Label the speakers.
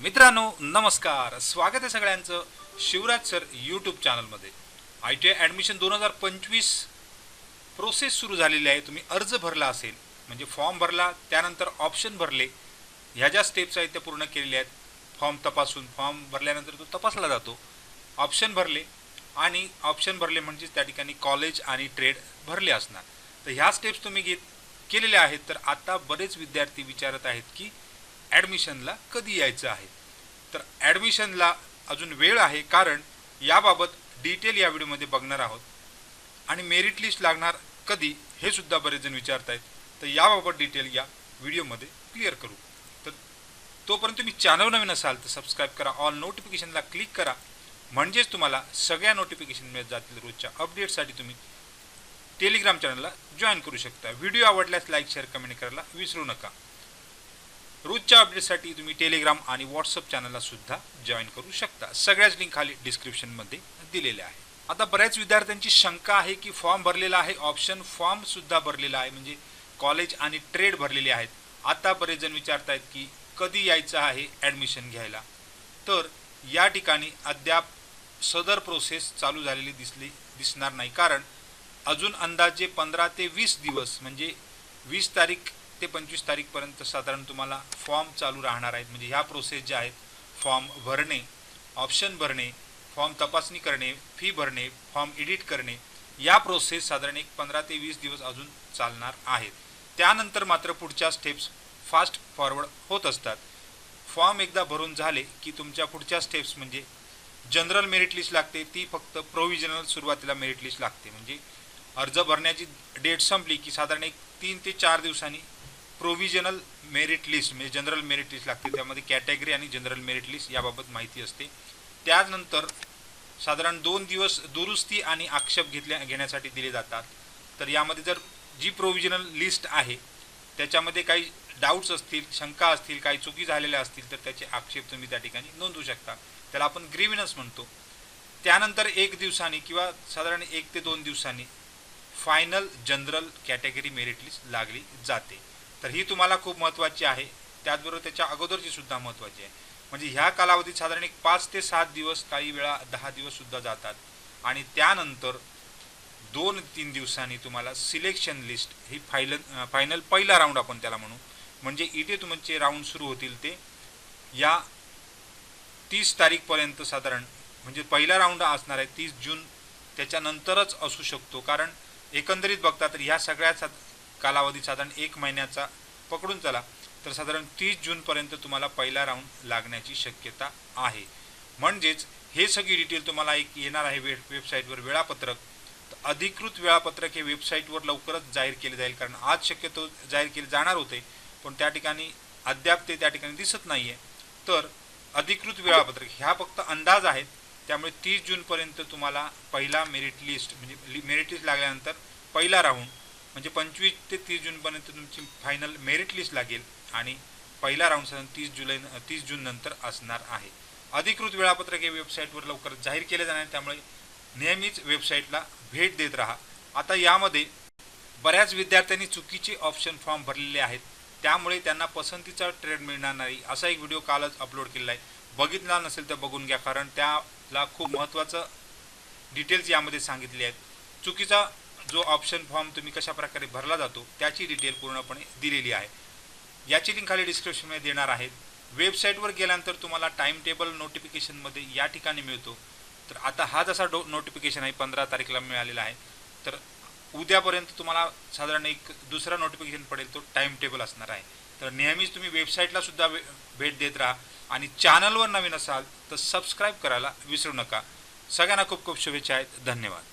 Speaker 1: मित्रांनो नमस्कार, स्वागत आहे सगळ्यांचं शिवराज सर यूट्यूब चॅनलमध्ये। ITI ॲडमिशन 2025 प्रोसेस सुरू झालेली आहे। तुम्ही अर्ज भरला असेल म्हणजे फॉर्म भरला, त्यानंतर ऑप्शन भरले, ह्या ज्या स्टेप्स आहेत त्या पूर्ण केलेल्या आहेत। फॉर्म तपासून फॉर्म भरल्यानंतर तो तपासला जातो। ऑप्शन भरले आणि ऑप्शन भरले म्हणजे त्या ठिकाणी कॉलेज आणि ट्रेड भरले असणार। तर ह्या स्टेप्स तुम्ही केलेल्या आहेत। तर आता बरेच विद्यार्थी विचारत आहेत की ॲडमिशनला कधी यायचं आहे। तर ॲडमिशनला अजून वेळ आहे, कारण याबाबत डिटेल या व्हिडिओमध्ये बघणार आहोत। आणि मेरिट लिस्ट लागणार कधी हे सुद्धा बरेच जण विचारत आहेत। तर याबाबत डिटेल या व्हिडिओमध्ये क्लिअर करू। तर तोपर्यंत तुम्ही चॅनल नवीन असाल तर सबस्क्राईब करा, ऑल नोटिफिकेशनला क्लिक करा, म्हणजेच तुम्हाला सगळ्या नोटिफिकेशन मिळत जातील। रोजच्या अपडेटसाठी तुम्ही टेलिग्राम चॅनलला जॉईन करू शकता। व्हिडिओ आवडल्यास लाईक शेअर कमेंट करायला विसरू नका। रोजच्या अपडेटसाठी तुम्ही टेलिग्राम आणि व्हॉट्सअप चॅनलला सुद्धा जॉईन करू शकता। सगळ्याच लिंक खाली डिस्क्रिप्शनमध्ये दिलेल्या आहे। आता बऱ्याच विद्यार्थ्यांची शंका आहे की फॉर्म भरलेला आहे, ऑप्शन फॉर्म सुद्धा भरलेला आहे, म्हणजे कॉलेज आणि ट्रेड भरलेले आहेत। आता बरेच जण विचारत आहेत की कधी यायचं आहे ॲडमिशन घ्यायला। तर या ठिकाणी अद्याप सदर प्रोसेस चालू झालेली दिसणार नाही, कारण अजून अंदाजे 15 ते 20 दिवस म्हणजे 20 तारीख ते 25 तारीखपर्यंत साधारण तुम्हाला फॉर्म चालू राहणार आहेत। म्हणजे ह्या प्रोसेस ज्या आहेत, फॉर्म भरणे, ऑप्शन भरणे, फॉर्म तपासणी करणे, फी भरणे, फॉर्म एडिट करणे, या प्रोसेस साधारण एक 15 ते 20 दिवस अजून चालणार आहेत। त्यानंतर मात्र पुढच्या स्टेप्स फास्ट फॉरवर्ड होत असतात। फॉर्म एकदा भरून झाले की तुमच्या पुढच्या स्टेप्स म्हणजे जनरल मेरिट लिस्ट लागते, ती फक्त प्रोव्हिजनल सुरुवातीला मेरिट लिस्ट लागते। म्हणजे अर्ज भरण्याची डेट संपली की साधारण एक 3 ते 4 दिवसांनी प्रोव्हिजनल मेरिट लिस्ट म्हणजे जनरल मेरिट लिस्ट लागते। त्यामध्ये कॅटेगरी आणि जनरल मेरिट लिस्ट याबाबत माहिती असते। त्यानंतर साधारण 2 दिवस दुरुस्ती आणि आक्षेप घेण्यासाठी दिले जातात। तर यामध्ये जर जी प्रोव्हिजनल लिस्ट आहे त्याच्यामध्ये काही डाऊट्स असतील, शंका असतील, काही चुकी झालेल्या असतील तर त्याचे आक्षेप तुम्ही त्या ठिकाणी नोंदवू शकता। त्याला आपण ग्रीव्हन्स म्हणतो। त्यानंतर 1 दिवसांनी किंवा साधारण 1 ते 2 दिवसांनी final general category merit list लागली जाते। तर ही तुम्हाला खूप महत्त्वाची आहे। त्याचबरोबर त्याच्या अगोदरची सुद्धा महत्त्वाची आहे। म्हणजे ह्या कालावधीत साधारण एक 5 ते 7 दिवस, काही वेळा 10 दिवस सुद्धा जातात। आणि त्यानंतर 2-3 दिवसांनी तुम्हाला सिलेक्शन लिस्ट ही फायनल पहिला राऊंड आपण त्याला म्हणू, म्हणजे इथे तुमचे राऊंड सुरू होतील ते या 30 तारीखपर्यंत साधारण, म्हणजे पहिला राऊंड असणार आहे 30 जून, त्याच्यानंतरच असू शकतो। कारण एकंदरीत बघता तर ह्या सगळ्या कालावधी साधारण 1 महिन्याचा पकडून चला तर साधारण 30 जूनपर्यंत तुम्हाला पहिला राऊंड लागण्याची शक्यता आहे। म्हणजेच हे सगळी डिटेल तुम्हाला एक येणार आहे वेबसाईटवर वेळापत्रक। अधिकृत वेळापत्रक हे वेबसाईटवर लवकरच जाहीर केले जाईल, कारण आज शक्यतो जाहीर केले जाणार होते पण त्या ठिकाणी अद्याप ते त्या ठिकाणी दिसत नाही आहे। तर अधिकृत वेळापत्रक ह्या फक्त अंदाज आहेत। त्यामुळे 30 जूनपर्यंत तुम्हाला पहिला मेरिट लिस्ट म्हणजे मेरिट लिस्ट लागल्यानंतर पहिला राऊंड म्हणजे 25 ते 30 जूनपर्यंत तुमची फायनल मेरिट लिस्ट लागेल आणि पहिला राऊंड साधारण 30 जून नंतर असणार आहे। अधिकृत वेळापत्रक हे वेबसाईटवर लवकर जाहीर केले जाणार आहे, त्यामुळे नेहमीच वेबसाईटला भेट देत राहा। आता यामध्ये बऱ्याच विद्यार्थ्यांनी चुकीचे ऑप्शन फॉर्म भरलेले आहेत, त्यामुळे त्यांना पसंतीचा ट्रेड मिळणार नाही असा एक व्हिडिओ कालच अपलोड केलेला आहे। बघितला नसेल तर बघून घ्या, कारण त्याला खूप महत्त्वाचं डिटेल्स यामध्ये सांगितले आहेत। चुकीचा जो ऑप्शन फॉर्म तुम्ही कशा प्रकारे भरला जातो त्याची डिटेल पूर्णपणे दिलेली आहे। याची लिंक खाली डिस्क्रिप्शनमध्ये देणार आहे। वेबसाईटवर गेल्यानंतर तुम्हाला टाइम टेबल नोटिफिकेशनमध्ये या ठिकाणी मिळतो। तर आता हा जसा नोटिफिकेशन आहे 15 तारखेला मिळालेला आहे, तर उद्यापर्यंत तुम्हाला साधारण एक दुसरा नोटिफिकेशन पडेल, तो टाइम टेबल असणार आहे। तर नेहमीच तुम्ही वेबसाईटला सुद्धा भेट देत राहा आणि चॅनलवर नवीन असाल तर सबस्क्राईब करायला विसरू नका। सगळ्यांना खूप खूप शुभेच्छा आहेत। धन्यवाद।